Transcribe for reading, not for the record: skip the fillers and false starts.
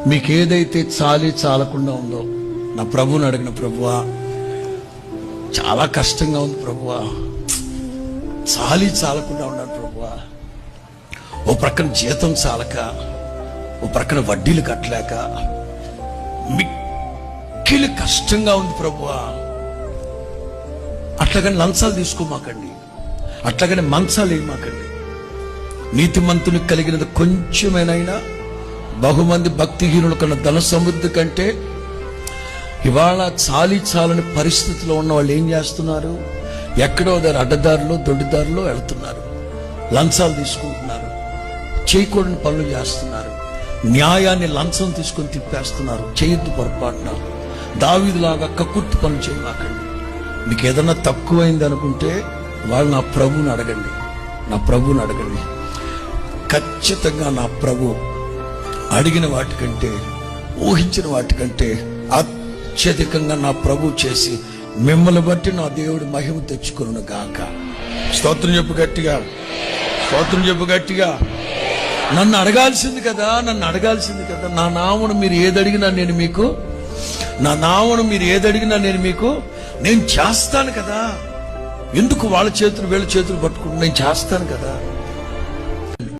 మీకు ఏదైతే చాలకుండా ఉందో నా ప్రభువుని అడిగిన, ప్రభువా చాలా కష్టంగా ఉంది ప్రభువా, చాలకుండా ఉన్నాను ప్రభువా, ఓ ప్రక్కన జీతం చాలక, ఓ ప్రక్కన వడ్డీలు కట్టలేక మిక్కిలి కష్టంగా ఉంది ప్రభువా. అట్లాగని లంచాలు తీసుకోమాకండి, అట్లాగని మంచాలు వేయమాకండి. నీతిమంతునికి కలిగినది కొంచెమేనైనా బహుమంది భక్తిహీనుల కన్నా ధన సమృద్ధి కంటే ఇవాళ చాలని పరిస్థితిలో ఉన్న వాళ్ళు ఏం చేస్తున్నారు? ఎక్కడో దాని అడ్డదారిలో దొడ్డిదారిలో వెళ్తున్నారు, లంచాలు తీసుకుంటున్నారు, చేయకూడని పనులు చేస్తున్నారు, న్యాయాన్ని లంచం తీసుకొని తిప్పేస్తున్నారు. చేయొద్దు పొరపాటున. దావీదులాగా కక్కుర్తి పనులు చేయమాకండి. మీకు ఏదన్నా తక్కువైంది అనుకుంటే వాళ్ళు నా ప్రభువుని అడగండి. ఖచ్చితంగా నా ప్రభు అడిగిన వాటికంటే, ఊహించిన వాటికంటే అత్యధికంగా నా ప్రభు చేసి మిమ్మల్ని బట్టి నా దేవుడు మహిమ తెచ్చుకొనును గాక. స్తోత్రం చెప్పు గట్టిగా. నన్ను అడగాల్సింది కదా. నా నామను మీరు ఏదడిగినా నేను మీకు నేను చేస్తాను కదా. ఎందుకు వాళ్ళ చేతులు వీళ్ళ చేతులు పట్టుకుంటూ నేను చేస్తాను కదా.